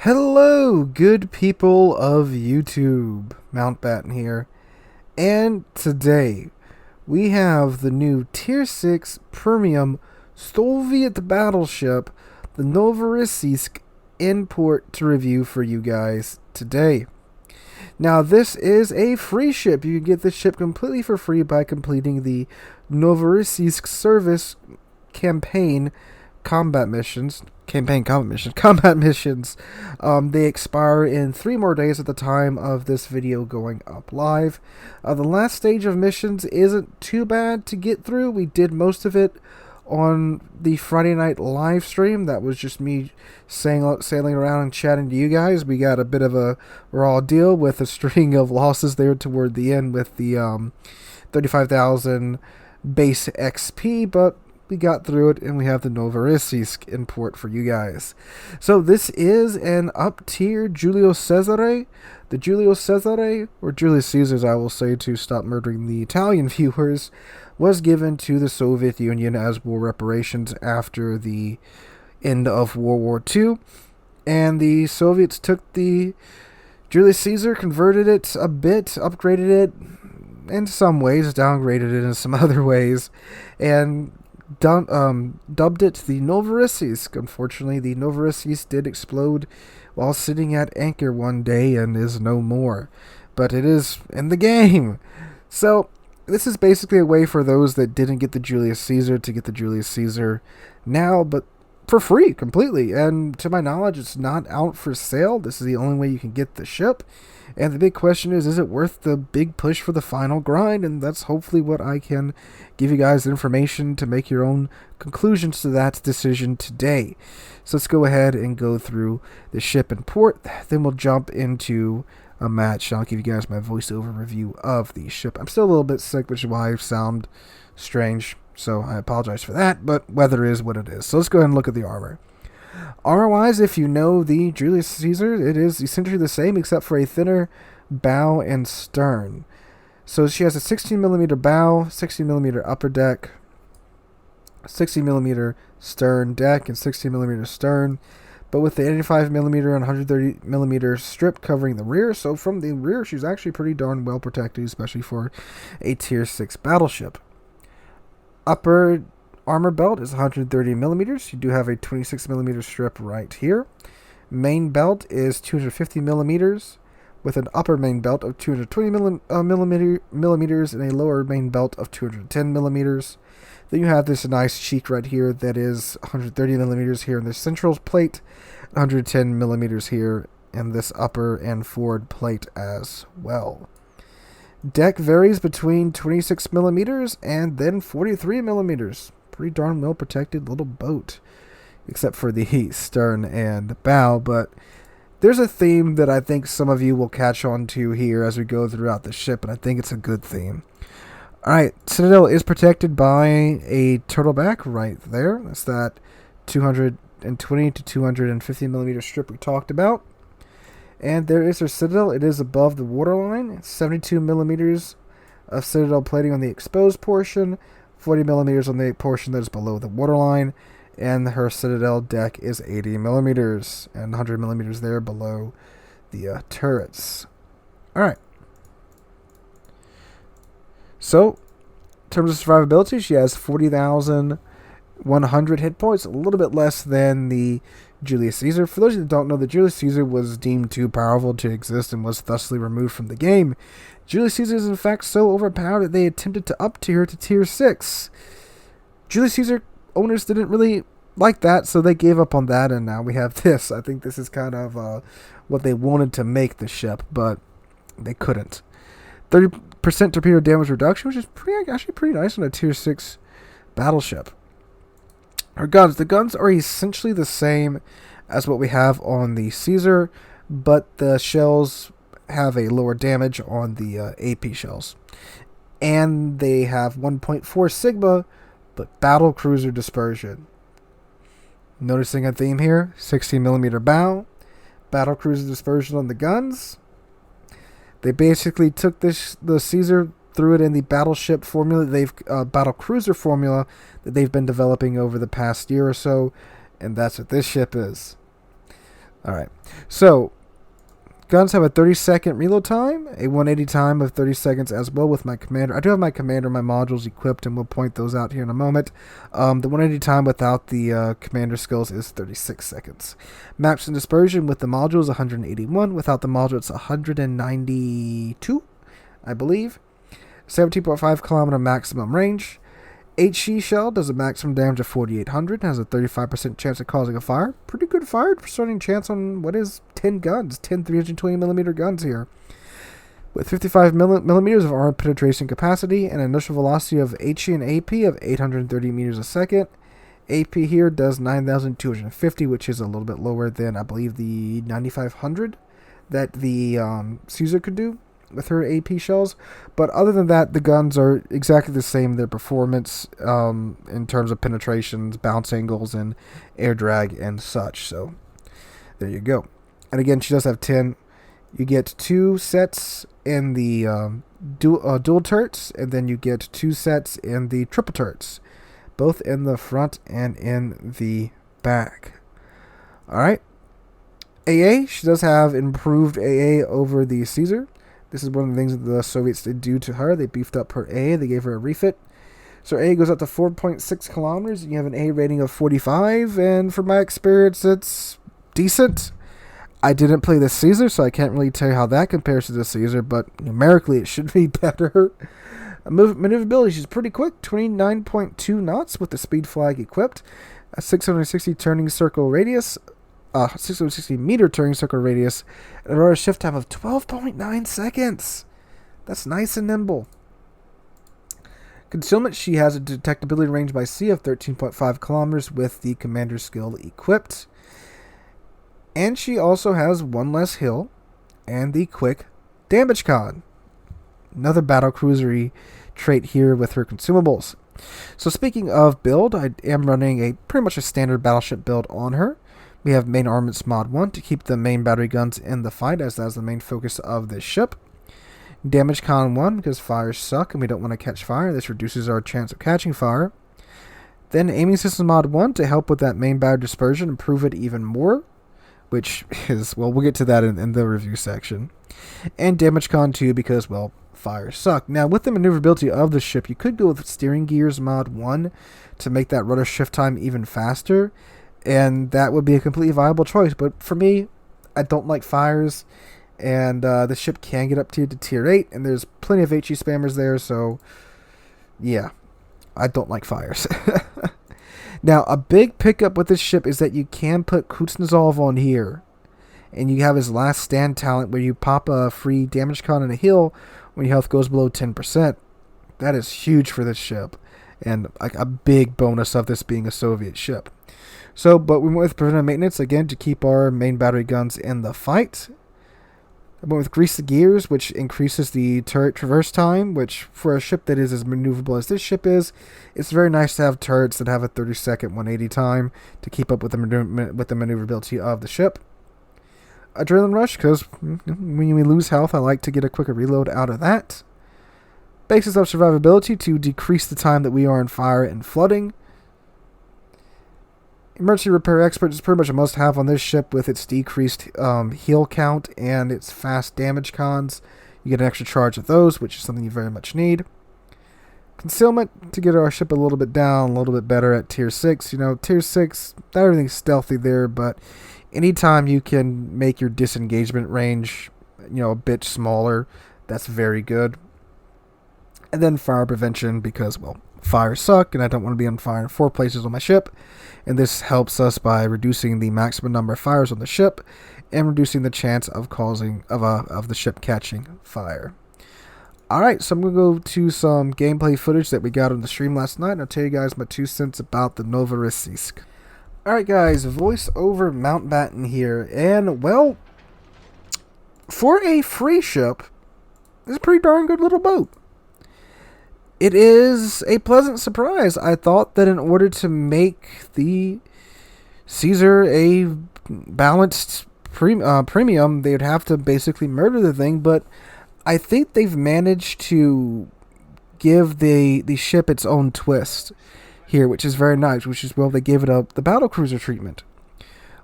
Hello, good people of YouTube. Mountbatten here. And today, we have the new Tier 6 Premium Soviet Battleship, the Novorossiysk import to review for you guys today. Now, this is a free ship. You can get this ship completely for free by completing the Novorossiysk service campaign combat missions. Combat missions. They expire in 3 more days at the time of this video going up live. The last stage of missions isn't too bad to get through. We did most of it on the Friday night live stream. That was just me sailing around and chatting to you guys. We got a bit of a raw deal with a string of losses there toward the end with the 35,000 base XP, but we got through it, and we have the Novorossiysk import for you guys. So this is an up-tier Giulio Cesare. The Giulio Cesare, or Julius Caesar's, I will say, to stop murdering the Italian viewers, was given to the Soviet Union as war reparations after the end of World War II. And the Soviets took the Julius Caesar, converted it a bit, upgraded it in some ways, downgraded it in some other ways, and dubbed it the Novorossiysk. Unfortunately, the Novorossiysk did explode while sitting at anchor one day and is no more. But it is in the game. So, this is basically a way for those that didn't get the Julius Caesar to get the Julius Caesar now, but for free, completely. And to my knowledge, it's not out for sale. This is the only way you can get the ship. And the big question is it worth the big push for the final grind? And that's hopefully what I can give you guys information to make your own conclusions to that decision today. So let's go ahead and go through the ship and port. Then we'll jump into a match. I'll give you guys my voiceover review of the ship. I'm still a little bit sick, which is why I sound strange. So I apologize for that, but weather is what it is. So let's go ahead and look at the armor. Armor-wise, if you know the Julius Caesar, it is essentially the same except for a thinner bow and stern. So she has a 16mm bow, 16mm upper deck, 60mm stern deck, and 60mm stern, but with the 85mm and 130mm strip covering the rear. So from the rear, she's actually pretty darn well protected, especially for a Tier 6 battleship. Upper armor belt is 130mm. You do have a 26mm strip right here. Main belt is 250mm with an upper main belt of 220mm and a lower main belt of 210mm. Then you have this nice cheek right here that is 130mm here in the central plate, 110mm here in this upper and forward plate as well. Deck varies between 26mm and then 43mm. Pretty darn well protected little boat, except for the stern and bow. But there's a theme that I think some of you will catch on to here as we go throughout the ship, and I think it's a good theme. Alright, Citadel is protected by a turtleback right there. That's that 220 to 250mm strip we talked about. And there is her Citadel. It is above the waterline. 72mm of Citadel plating on the exposed portion, 40mm on the portion that is below the waterline, and her Citadel deck is 80mm and 100mm there below the turrets. Alright. So, in terms of survivability, she has 40,100 hit points, a little bit less than the Julius Caesar. For those of you that don't know, the Julius Caesar was deemed too powerful to exist and was thusly removed from the game. Julius Caesar is in fact so overpowered that they attempted to up-tier her to Tier 6. Julius Caesar owners didn't really like that, so they gave up on that, and now we have this. I think this is kind of what they wanted to make the ship, but they couldn't. 30% torpedo damage reduction, which is actually pretty nice on a Tier 6 battleship. Her guns. The guns are essentially the same as what we have on the Caesar, but the shells have a lower damage on the AP shells. And they have 1.4 Sigma, but battle cruiser dispersion. Noticing a theme here, 16mm bow, battle cruiser dispersion on the guns. They basically took the Caesar, threw it in the battleship formula battle cruiser formula that they've been developing over the past year or so, and that's what this ship is. Alright, so guns have a 30-second reload time, a 180 time of 30 seconds as well with my commander. I do have my commander, my modules equipped, and we'll point those out here in a moment. The 180 time without the commander skills is 36 seconds. Maps and dispersion with the module is 181. Without the module, it's 192, I believe. 17.5 kilometer maximum range. HE shell does a maximum damage of 4,800 and has a 35% chance of causing a fire. Pretty good fire starting chance on what is 10 guns, 10 320mm guns here. With 55 millimeters of armor penetration capacity and an initial velocity of HE and AP of 830 meters a second. AP here does 9,250, which is a little bit lower than I believe the 9,500 that the Caesar could do with her AP shells, but other than that, the guns are exactly the same. Their performance in terms of penetrations, bounce angles, and air drag and such. So there you go. And again, she does have 10. You get 2 sets in the dual turrets, and then you get 2 sets in the triple turrets, both in the front and in the back. All right. AA, she does have improved AA over the Caesar. This is one of the things that the Soviets did do to her. They beefed up her A. They gave her a refit. So A goes up to 4.6 kilometers. And you have an A rating of 45. And from my experience, it's decent. I didn't play the Caesar, so I can't really tell you how that compares to the Caesar. But numerically, it should be better. Maneuverability, she's pretty quick. 29.2 knots with the speed flag equipped. A 660 turning circle radius. 660 meter turning circle radius, and a rotor shift time of 12.9 seconds. That's nice and nimble. Concealment, she has a detectability range by sea of 13.5 kilometers with the commander skill equipped. And she also has one less hill and the quick damage con. Another battlecruisery trait here with her consumables. So speaking of build, I am running pretty much a standard battleship build on her. We have main armaments mod 1 to keep the main battery guns in the fight, as that's the main focus of this ship. Damage con 1 because fires suck and we don't want to catch fire. This reduces our chance of catching fire. Then aiming system mod 1 to help with that main battery dispersion, improve it even more. Which is, well, we'll get to that in the review section. And damage con 2 because, well, fires suck. Now, with the maneuverability of the ship, you could go with steering gears mod 1 to make that rudder shift time even faster. And that would be a completely viable choice. But for me, I don't like fires. And the ship can get up to tier 8. And there's plenty of HE spammers there. So, yeah. I don't like fires. Now, a big pickup with this ship is that you can put Kuznetsov on here. And you have his last stand talent where you pop a free damage con and a heal when your health goes below 10%. That is huge for this ship. And like a big bonus of this being a Soviet ship. So, but we went with preventive maintenance, again, to keep our main battery guns in the fight. I went with grease the gears, which increases the turret traverse time, which for a ship that is as maneuverable as this ship is, it's very nice to have turrets that have a 30-second 180 time to keep up with the maneuverability of the ship. Adrenaline rush, because when we lose health, I like to get a quicker reload out of that. Basis of survivability to decrease the time that we are in fire and flooding. Emergency repair expert is pretty much a must-have on this ship with its decreased heal count and its fast damage cons. You get an extra charge of those, which is something you very much need. Concealment to get our ship a little bit down, a little bit better at tier 6. You know, tier 6, not everything's stealthy there, but anytime you can make your disengagement range, you know, a bit smaller, that's very good. And then fire prevention because, well, fires suck and I don't want to be on fire in 4 places on my ship. And this helps us by reducing the maximum number of fires on the ship and reducing the chance of of the ship catching fire. Alright, so I'm going to go to some gameplay footage that we got on the stream last night, and I'll tell you guys my 2 cents about the Novorossiysk. Alright guys, voice over Mountbatten here, and well, for a free ship, it's a pretty darn good little boat. It is a pleasant surprise. I thought that in order to make the Caesar a balanced premium, they would have to basically murder the thing, but I think they've managed to give the ship its own twist here, which is very nice, which is, well, they gave it the battlecruiser treatment.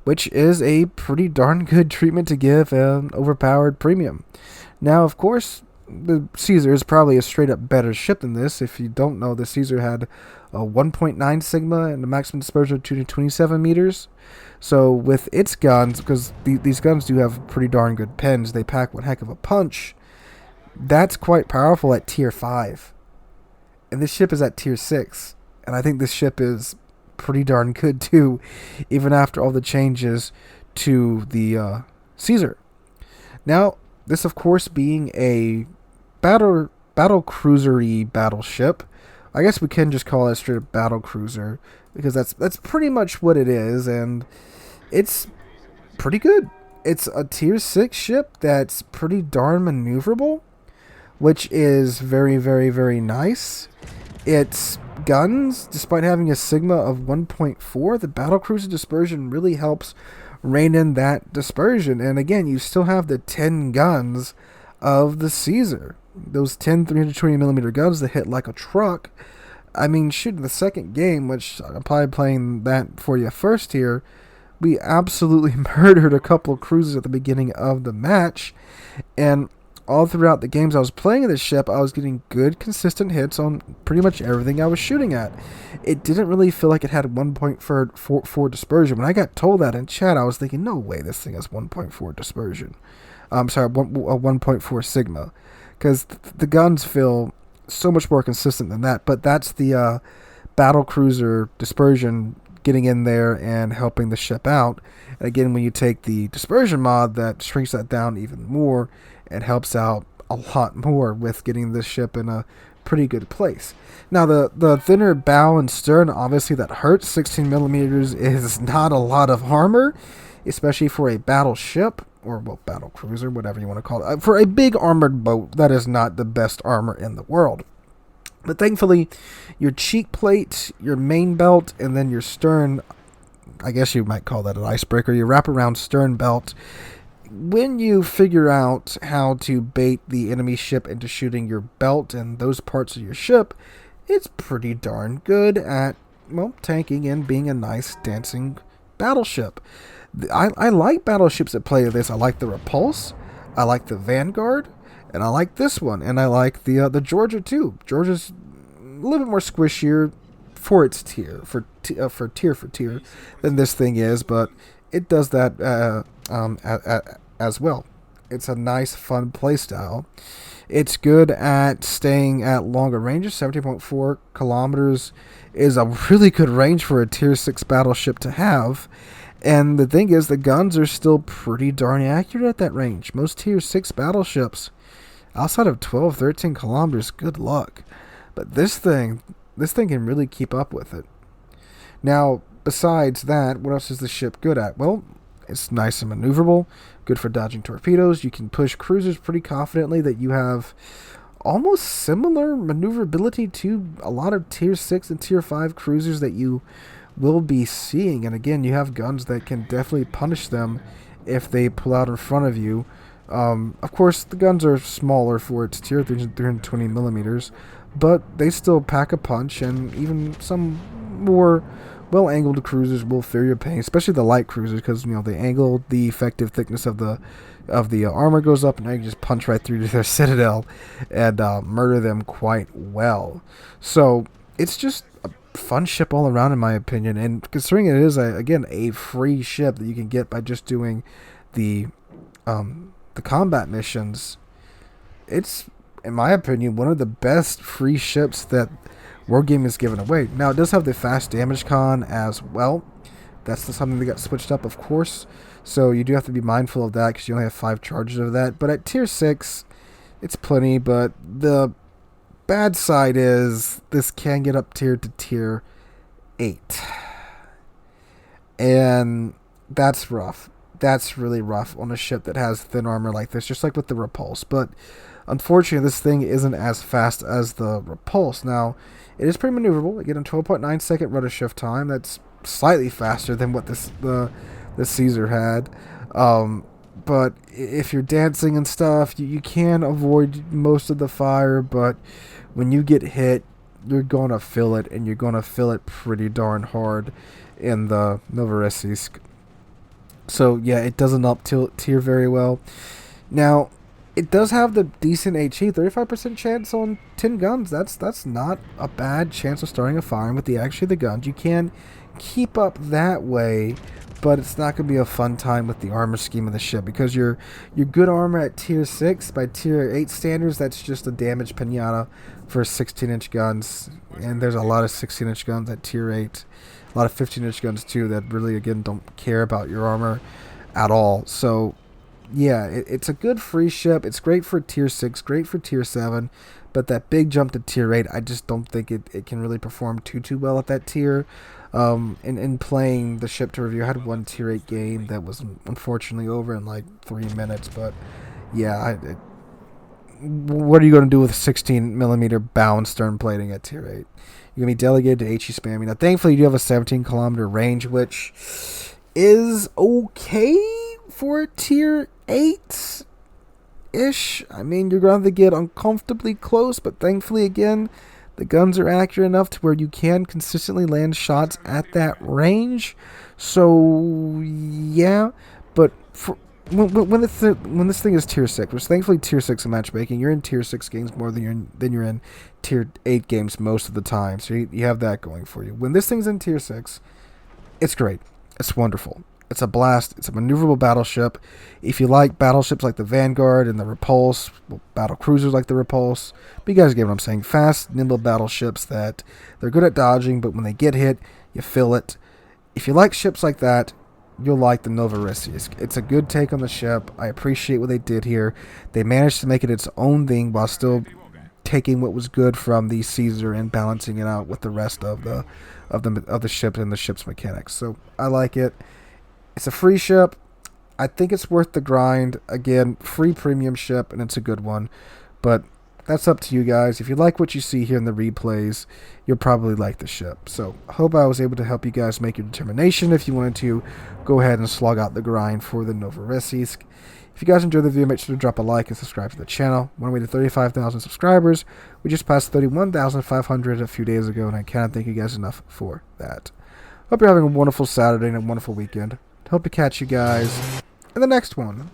which is a pretty darn good treatment to give an overpowered premium. Now, of course, the Caesar is probably a straight up better ship than this. If you don't know, the Caesar had a 1.9 Sigma and a maximum dispersion of 227 meters. So with its guns, because these guns do have pretty darn good pens, they pack one heck of a punch. That's quite powerful at tier 5. And this ship is at tier 6. And I think this ship is pretty darn good too, even after all the changes to the Caesar. Now, this of course being a battle cruisery battleship, I guess we can just call it a straight up battle cruiser, because that's pretty much what it is, and it's pretty good. It's a tier 6 ship that's pretty darn maneuverable, which is very, very, very nice. Its guns, despite having a Sigma of 1.4, the battlecruiser dispersion really helps rein in that dispersion. And again, you still have the 10 guns of the Caesar. Those 10 320mm guns that hit like a truck. I mean, shoot, in the second game, which I'm probably playing that for you first here, we absolutely murdered a couple of cruisers at the beginning of the match. And all throughout the games I was playing this ship, I was getting good, consistent hits on pretty much everything I was shooting at. It didn't really feel like it had 1.4 dispersion. When I got told that in chat, I was thinking, no way this thing has 1.4 dispersion. I'm sorry, 1.4 Sigma. Because the guns feel so much more consistent than that. But that's the battle cruiser dispersion getting in there and helping the ship out. And again, when you take the dispersion mod, that shrinks that down even more. It helps out a lot more with getting this ship in a pretty good place. Now, the thinner bow and stern, obviously that hurts. 16 millimeters is not a lot of armor, especially for a battleship, or, well, battle cruiser, whatever you want to call it. For a big armored boat, that is not the best armor in the world. But thankfully, your cheek plate, your main belt, and then your stern, I guess you might call that an icebreaker, your wraparound stern belt, when you figure out how to bait the enemy ship into shooting your belt and those parts of your ship, it's pretty darn good at, well, tanking and being a nice dancing battleship. I like battleships that play this. I like the Repulse, I like the Vanguard, and I like this one, and I like the Georgia too. Georgia's a little bit more squishier for its tier, for tier than this thing is, but it does that as well. It's a nice, fun playstyle. It's good at staying at longer ranges. 17.4 kilometers is a really good range for a tier 6 battleship to have. And the thing is, the guns are still pretty darn accurate at that range. Most tier 6 battleships, outside of 12, 13 kilometers, good luck. But this thing can really keep up with it. Now, besides that, what else is the ship good at? Well, it's nice and maneuverable, good for dodging torpedoes. You can push cruisers pretty confidently that you have almost similar maneuverability to a lot of tier 6 and tier 5 cruisers that you will be seeing. And again, you have guns that can definitely punish them if they pull out in front of you. Of course, the guns are smaller for its tier, 320 millimeters, but they still pack a punch, and even some more well-angled cruisers will feel your pain, especially the light cruisers, because the angle, the effective thickness of the armor goes up, and now you can just punch right through to their citadel and murder them quite well. So it's just a fun ship all around, in my opinion. And considering it is again a free ship that you can get by just doing the combat missions, it's, in my opinion, one of the best free ships that Wargaming is giving away. Now, it does have the fast damage con as well. That's something that got switched up, of course. So you do have to be mindful of that, because you only have 5 charges of that. But at tier 6, it's plenty. But the bad side is this can get up tier to tier 8. And that's rough. That's really rough on a ship that has thin armor like this, just like with the Repulse. But unfortunately, this thing isn't as fast as the Repulse. Now, it is pretty maneuverable. Again, a 12.9 second rudder shift time. That's slightly faster than what the Caesar had. But if you're dancing and stuff, you can avoid most of the fire. But when you get hit, you're going to feel it, and you're going to feel it pretty darn hard in the Novorossiysk. So yeah, it doesn't up tier very well. Now, it does have the decent HE, 35% chance on 10 guns. That's not a bad chance of starting a firing with the guns. You can keep up that way, but it's not going to be a fun time with the armor scheme of the ship because your good armor at tier 6 by tier 8 standards, that's just a damage pinata for 16-inch guns, and there's a lot of 16-inch guns at tier 8, a lot of 15-inch guns too that really again don't care about your armor at all. So yeah, it's a good free ship. It's great for tier 6, great for tier 7, but that big jump to tier 8, I just don't think it can really perform too well at that tier. In playing the ship to review, I had one tier 8 game that was unfortunately over in like 3 minutes, but yeah, what are you going to do with 16mm bound stern plating at tier 8? You're going to be delegated to HE spamming. Now, thankfully, you do have a 17-kilometer range, which is okay for tier 8-ish. I mean, you're going to get uncomfortably close, but thankfully, again, the guns are accurate enough to where you can consistently land shots at that range. So, yeah, but when this thing is tier 6, which thankfully tier 6 in matchmaking, you're in tier 6 games more than you're in tier 8 games most of the time. So you have that going for you. When this thing's in tier 6, it's great. It's wonderful. It's a blast. It's a maneuverable battleship. If you like battleships like the Vanguard and the Repulse, battle cruisers like the Repulse, but you guys get what I'm saying. Fast, nimble battleships that they're good at dodging, but when they get hit, you feel it. If you like ships like that, you'll like the Novorossiysk. It's a good take on the ship. I appreciate what they did here. They managed to make it its own thing while still taking what was good from the Caesar and balancing it out with the rest of the ship and the ship's mechanics. So I like it. It's a free ship. I think it's worth the grind. Again, free premium ship, and it's a good one. But that's up to you guys. If you like what you see here in the replays, you'll probably like the ship. So I hope I was able to help you guys make your determination. If you wanted to, go ahead and slog out the grind for the Novorossiysk. If you guys enjoyed the video, make sure to drop a like and subscribe to the channel. We're on our way to 35,000 subscribers. We just passed 31,500 a few days ago, and I cannot thank you guys enough for that. Hope you're having a wonderful Saturday and a wonderful weekend. Hope to catch you guys in the next one.